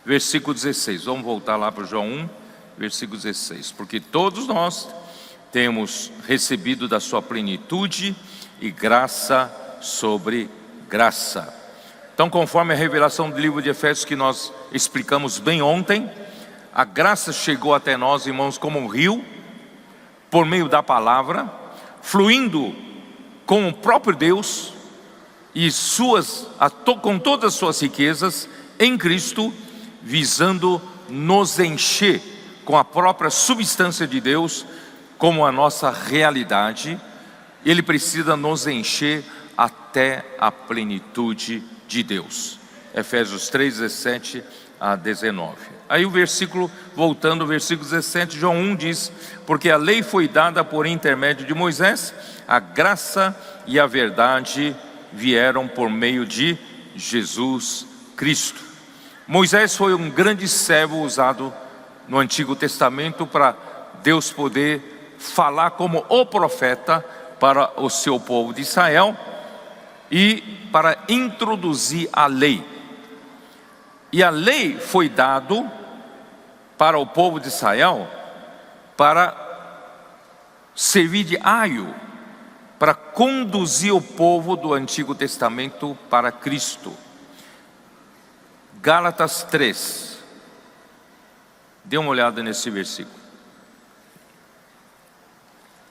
versículo 16. Vamos voltar lá para João 1, versículo 16. Porque todos nós temos recebido da sua plenitude e graça sobre graça. Então, conforme a revelação do livro de Efésios que nós explicamos bem ontem, a graça chegou até nós, irmãos, como um rio, por meio da palavra, fluindo com o próprio Deus e com todas as suas riquezas em Cristo, visando nos encher com a própria substância de Deus, como a nossa realidade. Ele precisa nos encher até a plenitude de Deus. Efésios 3, 17 a 19. Aí o versículo, voltando ao versículo 17, João 1 diz: porque a lei foi dada por intermédio de Moisés, a graça e a verdade vieram por meio de Jesus Cristo. Moisés foi um grande servo usado no Antigo Testamento para Deus poder falar como o profeta para o seu povo de Israel e para introduzir a lei. E a lei foi dado para o povo de Israel para servir de aio, para conduzir o povo do Antigo Testamento para Cristo. Gálatas 3. Dê uma olhada nesse versículo.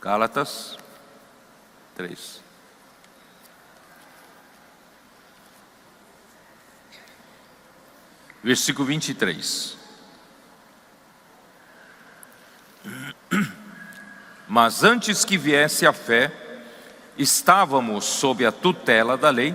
Gálatas 3. Versículo 23. Mas antes que viesse a fé, estávamos sob a tutela da lei,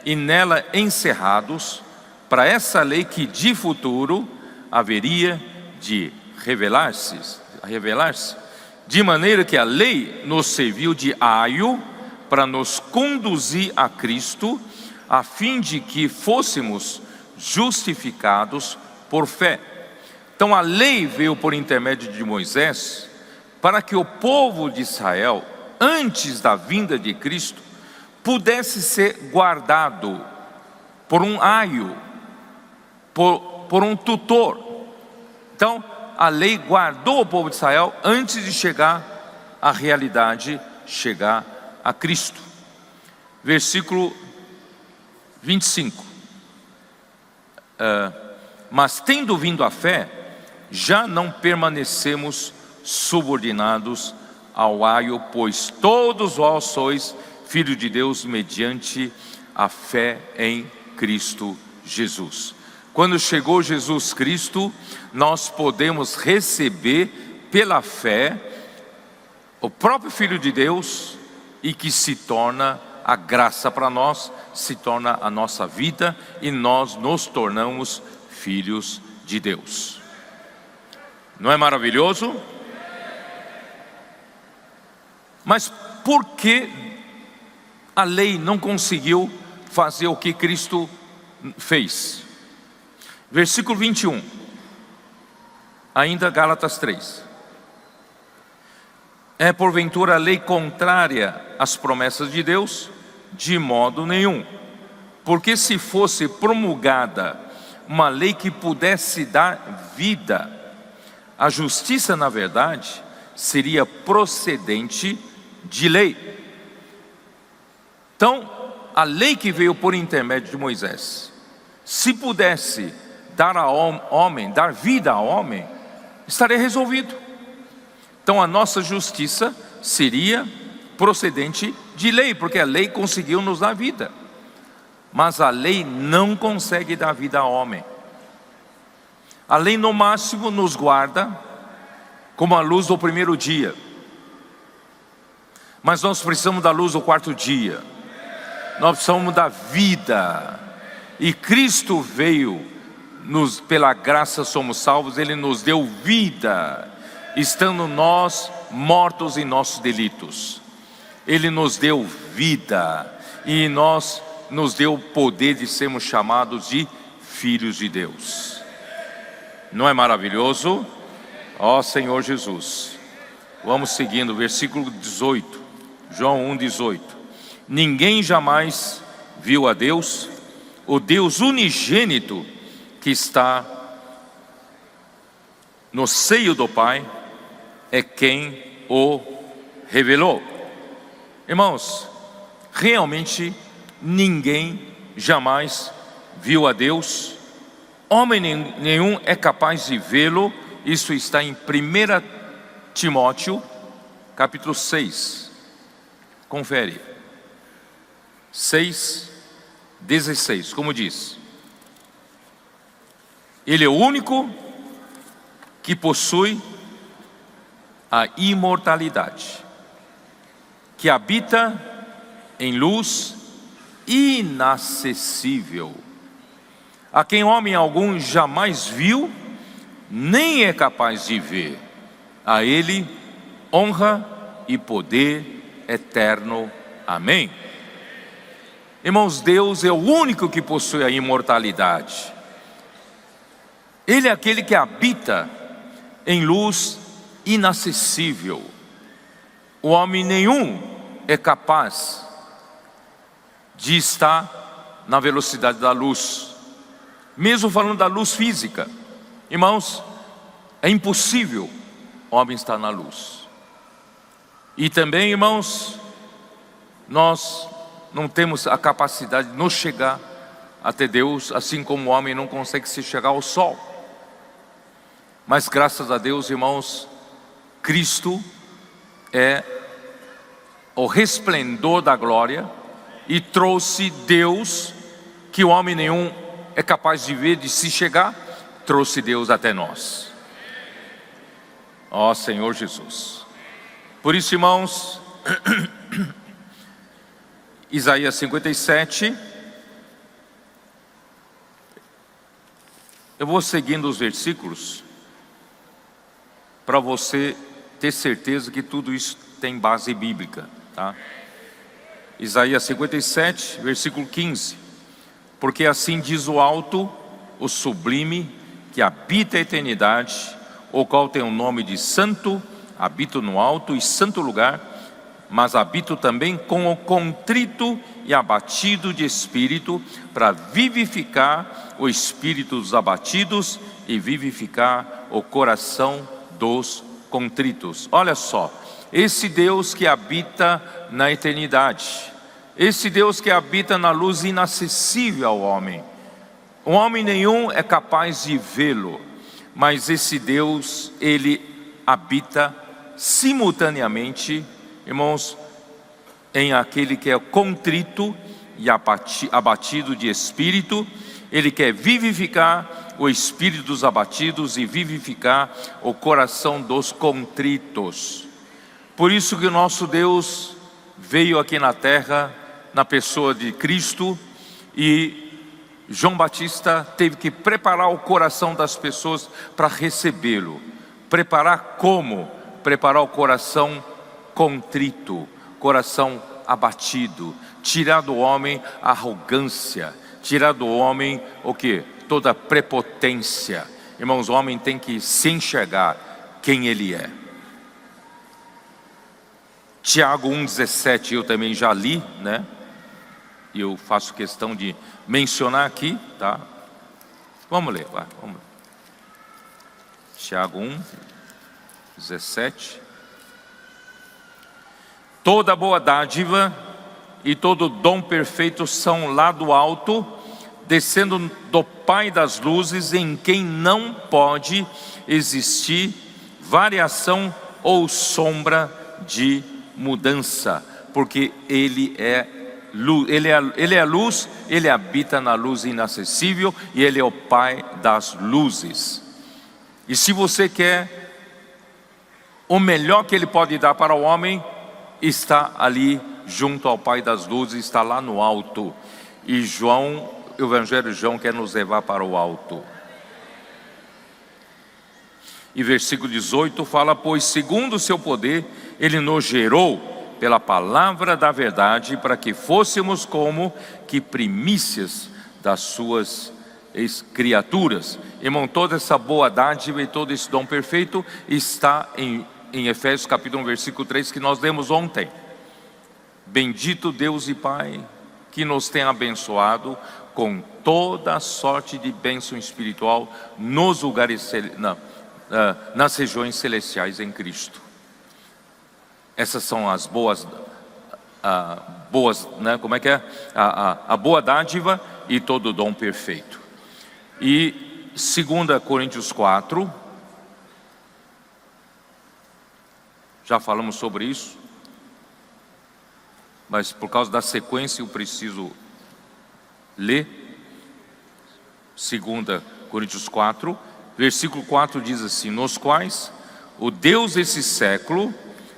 e nela encerrados, para essa lei que de futuro haveria de revelar-se, de maneira que a lei nos serviu de aio para nos conduzir a Cristo, a fim de que fôssemos justificados por fé. Então a lei veio por intermédio de Moisés, para que o povo de Israel, antes da vinda de Cristo, pudesse ser guardado por um aio, por um tutor. Então a lei guardou o povo de Israel antes de chegar à realidade, chegar a Cristo. Versículo 25. Mas tendo vindo a fé, já não permanecemos subordinados ao aio, pois todos vós sois filhos de Deus mediante a fé em Cristo Jesus. Quando chegou Jesus Cristo, nós podemos receber pela fé o próprio Filho de Deus, e que se torna a graça para nós, se torna a nossa vida, e nós nos tornamos filhos de Deus. Não é maravilhoso? Mas por que a lei não conseguiu fazer o que Cristo fez? Versículo 21, ainda Gálatas 3. É porventura a lei contrária às promessas de Deus? De modo nenhum. Porque se fosse promulgada uma lei que pudesse dar vida, a justiça, na verdade, seria procedente de lei. Então, a lei que veio por intermédio de Moisés, se pudesse dar dar vida ao homem, estaria resolvido. Então a nossa justiça seria procedente de lei, porque a lei conseguiu nos dar vida. Mas a lei não consegue dar vida ao homem. A lei no máximo nos guarda como a luz do primeiro dia. Mas nós precisamos da luz do quarto dia. Nós precisamos da vida. E Cristo veio, pela graça somos salvos, Ele nos deu vida, estando nós mortos em nossos delitos. Ele nos deu vida, e nos deu o poder de sermos chamados de filhos de Deus. Não é maravilhoso? Ó Senhor Jesus. Vamos seguindo, versículo 18, João 1,18. Ninguém jamais viu a Deus, o Deus unigênito que está no seio do Pai, é quem o revelou. Irmãos, realmente ninguém jamais viu a Deus, homem nenhum é capaz de vê-lo. Isso está em 1 Timóteo, capítulo 6. Confere. 6:16, como diz: Ele é o único que possui a imortalidade, que habita em luz inacessível, a quem homem algum jamais viu, nem é capaz de ver. A Ele honra e poder eterno. Amém. Irmãos, Deus é o único que possui a imortalidade. Ele é aquele que habita em luz inacessível. O homem nenhum é capaz de estar na velocidade da luz. Mesmo falando da luz física, irmãos, é impossível o homem estar na luz. E também, irmãos, nós não temos a capacidade de nos chegar até Deus, assim como o homem não consegue se chegar ao sol. Mas graças a Deus, irmãos, Cristo é o resplendor da glória e trouxe Deus, que o homem nenhum é capaz de ver, de se chegar, trouxe Deus até nós. Ó Senhor Jesus. Por isso, irmãos, Isaías 57, eu vou seguindo os versículos para você ter certeza que tudo isso tem base bíblica, tá? Isaías 57, versículo 15: Porque assim diz o alto, o sublime, que habita a eternidade, o qual tem o nome de santo, habito no alto e santo lugar, mas habito também com o contrito e abatido de espírito, para vivificar o espírito dos abatidos e vivificar o coração dos contritos. Olha só, esse Deus que habita na eternidade, esse Deus que habita na luz inacessível ao homem, o homem nenhum é capaz de vê-lo, mas esse Deus, Ele habita simultaneamente, irmãos, em aquele que é contrito e abatido de espírito. Ele quer vivificar o espírito dos abatidos e vivificar o coração dos contritos. Por isso que o nosso Deus veio aqui na terra, na pessoa de Cristo, e João Batista teve que preparar o coração das pessoas para recebê-lo. Preparar como? Preparar o coração contrito, coração abatido, tirar do homem a arrogância, tirar do homem o que? Toda prepotência. Irmãos, o homem tem que se enxergar quem ele é. Tiago 1,17 eu também já li, né? E eu faço questão de mencionar aqui, tá? Vamos ler, vai, vamos ler. Tiago 1:17. Toda boa dádiva e todo dom perfeito são lá do alto, descendo do Pai das luzes, em quem não pode existir variação ou sombra de mudança, porque Ele é luz, Ele é a luz, Ele habita na luz inacessível e Ele é o Pai das luzes. E se você quer o melhor que Ele pode dar para o homem, está ali junto ao Pai das luzes, está lá no alto. E João, o Evangelho de João quer nos levar para o alto. E versículo 18 fala: pois segundo o seu poder Ele nos gerou pela palavra da verdade, para que fôssemos como que primícias das suas criaturas. Irmão, toda essa boa dádiva e todo esse dom perfeito está em Efésios capítulo 1, versículo 3, que nós lemos ontem. Bendito Deus e Pai, que nos tem abençoado com toda a sorte de bênção espiritual nos lugares nas regiões celestiais em Cristo. Essas são as boas, né? Como é que é? A boa dádiva e todo dom perfeito. E 2 Coríntios 4, já falamos sobre isso, mas por causa da sequência eu preciso ler. 2 Coríntios 4, versículo 4 diz assim: nos quais o Deus desse século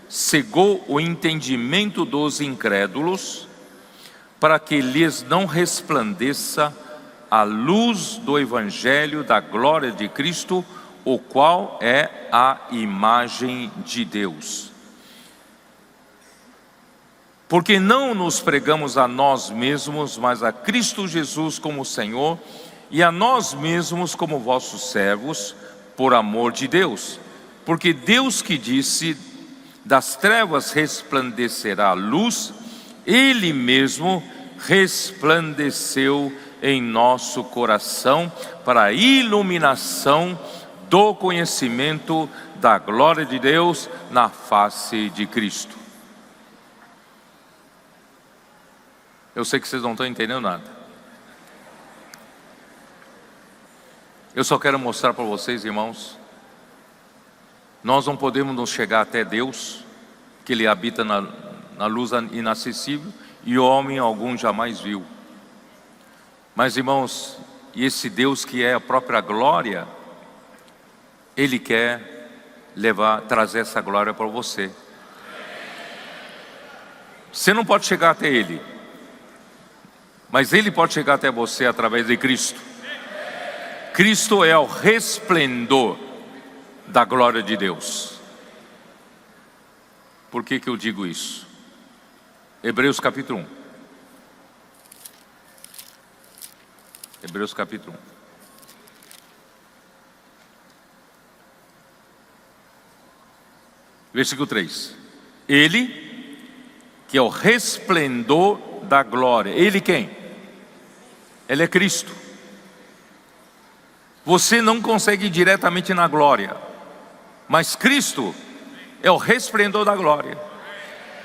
cegou o entendimento dos incrédulos, para que lhes não resplandeça a luz do Evangelho da glória de Cristo, o qual é a imagem de Deus. Porque não nos pregamos a nós mesmos, mas a Cristo Jesus como Senhor, e a nós mesmos como vossos servos, por amor de Deus. Porque Deus que disse: das trevas resplandecerá a luz, Ele mesmo resplandeceu em nosso coração para a iluminação do conhecimento da glória de Deus na face de Cristo. Eu sei que vocês não estão entendendo nada. Eu só quero mostrar para vocês, irmãos, nós não podemos nos chegar até Deus, que Ele habita na luz inacessível, e o homem algum jamais viu. Mas, irmãos, esse Deus que é a própria glória, Ele quer trazer essa glória para você. Você não pode chegar até Ele, mas Ele pode chegar até você através de Cristo. Cristo é o resplendor da glória de Deus. Por que eu digo isso? Hebreus capítulo 1. Hebreus capítulo 1. Versículo 3. Ele, que é o resplendor da glória. Ele quem? Ele é Cristo. Você não consegue ir diretamente na glória, mas Cristo é o resplendor da glória.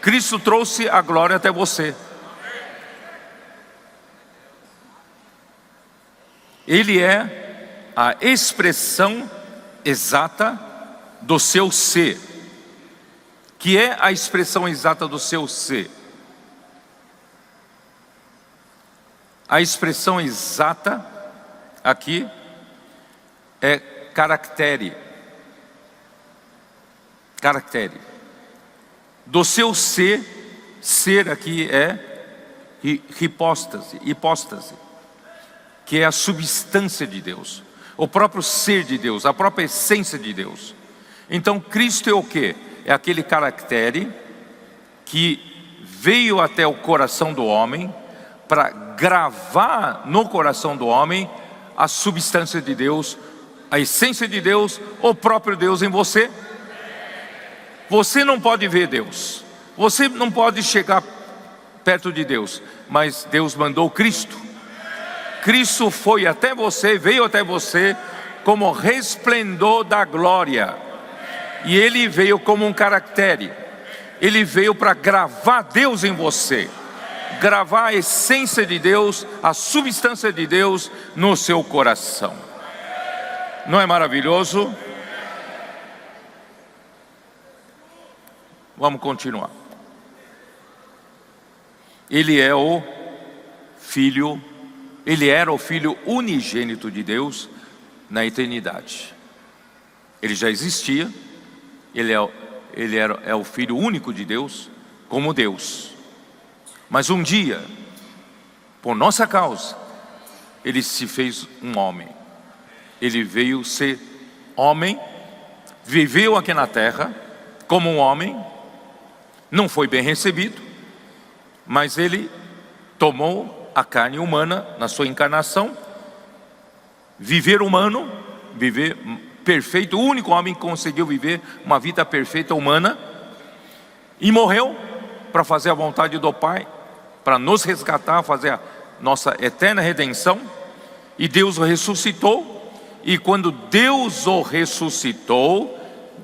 Cristo trouxe a glória até você. Ele é a expressão exata do seu ser. Que é a expressão exata do seu ser? A expressão exata aqui é caractere. Caractere. Do seu ser, ser aqui é hipóstase, que é a substância de Deus, o próprio ser de Deus, a própria essência de Deus. Então Cristo é o quê? É aquele caractere que veio até o coração do homem para gravar no coração do homem a substância de Deus, a essência de Deus, o próprio Deus em você. Você não pode ver Deus, você não pode chegar perto de Deus, mas Deus mandou Cristo. Cristo foi até você, veio até você como resplendor da glória. E Ele veio como um caractere. Ele veio para gravar Deus em você, gravar a essência de Deus, a substância de Deus no seu coração. Não é maravilhoso? Vamos continuar. Ele é o Filho, Ele era o Filho unigênito de Deus na eternidade. Ele já existia, Ele é o Filho único de Deus, como Deus. Mas um dia, por nossa causa, Ele se fez um homem. Ele veio ser homem, viveu aqui na terra como um homem, não foi bem recebido, mas Ele tomou a carne humana na sua encarnação, viver humano, viver perfeito, o único homem que conseguiu viver uma vida perfeita humana, e morreu para fazer a vontade do Pai, para nos resgatar, fazer a nossa eterna redenção. E Deus o ressuscitou, e quando Deus o ressuscitou,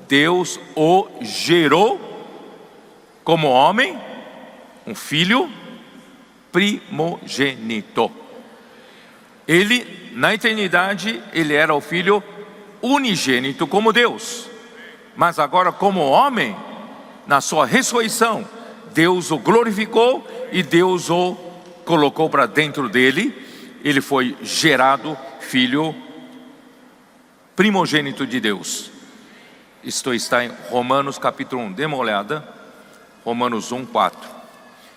Deus o gerou como homem, um filho primogênito. Ele, na eternidade, ele era o filho unigênito como Deus, mas agora como homem, na sua ressurreição, Deus o glorificou e Deus o colocou para dentro dele. Ele foi gerado filho primogênito de Deus. Isto está em Romanos capítulo 1, dê uma olhada, Romanos 1, 4.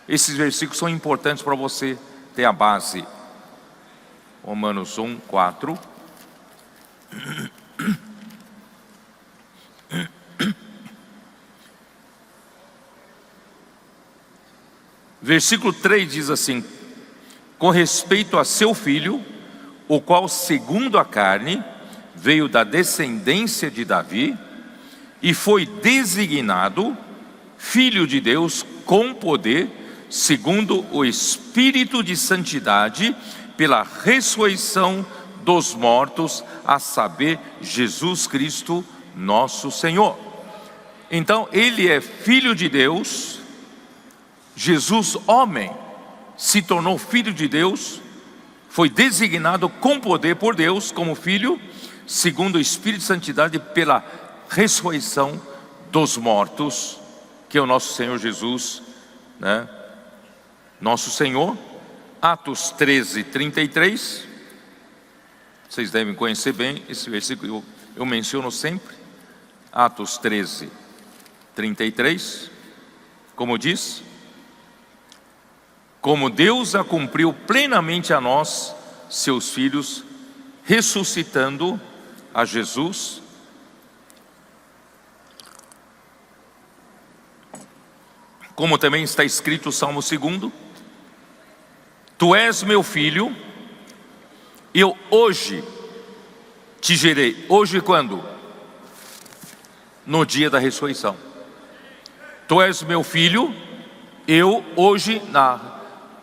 Esses versículos são importantes para você ter a base. Romanos 1, 4. Versículo 3 diz assim: com respeito a seu filho, o qual segundo a carne veio da descendência de Davi e foi designado filho de Deus com poder, segundo o Espírito de santidade, pela ressurreição dos mortos, a saber, Jesus Cristo nosso Senhor. Então ele é filho de Deus. Jesus, homem, se tornou filho de Deus, foi designado com poder por Deus como filho, segundo o Espírito de santidade, pela ressurreição dos mortos, que é o nosso Senhor Jesus, né? Nosso Senhor. Atos 13, 33, vocês devem conhecer bem esse versículo, eu menciono sempre. Atos 13, 33, como diz: como Deus a cumpriu plenamente a nós, seus filhos, ressuscitando a Jesus, como também está escrito o Salmo 2: tu és meu filho, eu hoje te gerei. Hoje quando? No dia da ressurreição. Tu és meu filho, eu hoje,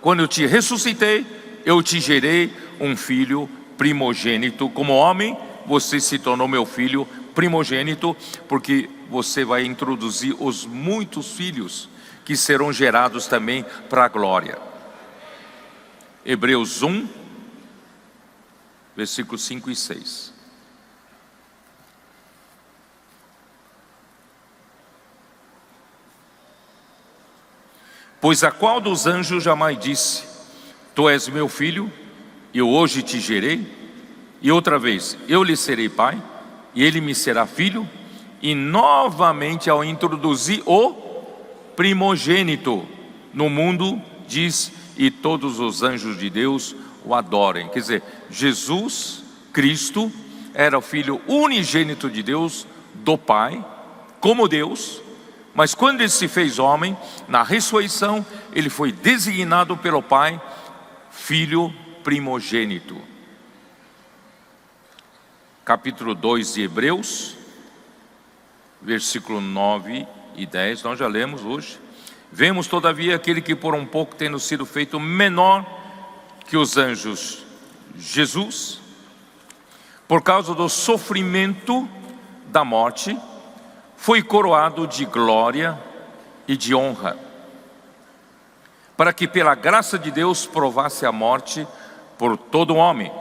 quando eu te ressuscitei, eu te gerei um filho primogênito. Como homem, você se tornou meu filho primogênito, porque você vai introduzir os muitos filhos que serão gerados também para a glória. Hebreus 1, versículos 5 e 6. Pois a qual dos anjos jamais disse: tu és meu filho, eu hoje te gerei? E outra vez: eu lhe serei pai, e ele me será filho? E novamente, ao introduzir o primogênito no mundo, diz: e todos os anjos de Deus o adorem. Quer dizer, Jesus Cristo era o filho unigênito de Deus, do Pai, como Deus. Mas quando ele se fez homem, na ressurreição, ele foi designado pelo Pai, filho primogênito. Capítulo 2 de Hebreus, versículo 9 e 10, nós já lemos hoje. Vemos todavia aquele que por um pouco, tendo sido feito menor que os anjos, Jesus, por causa do sofrimento da morte, foi coroado de glória e de honra, para que pela graça de Deus provasse a morte por todo homem,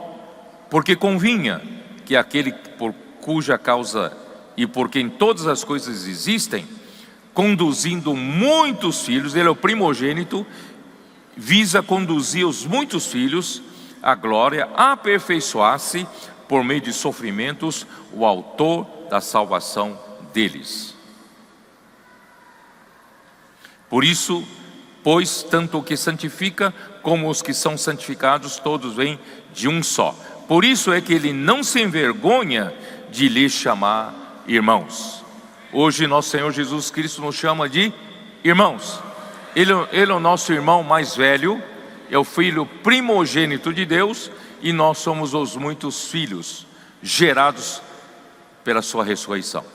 porque convinha que aquele por cuja causa e por quem todas as coisas existem, conduzindo muitos filhos, ele é o primogênito, visa conduzir os muitos filhos à glória, aperfeiçoar-se por meio de sofrimentos, o autor da salvação deles. Por isso, pois, tanto o que santifica como os que são santificados, todos vêm de um só. Por isso é que ele não se envergonha de lhes chamar irmãos. Hoje nosso Senhor Jesus Cristo nos chama de irmãos. Ele é o nosso irmão mais velho, é o filho primogênito de Deus, e nós somos os muitos filhos gerados pela sua ressurreição.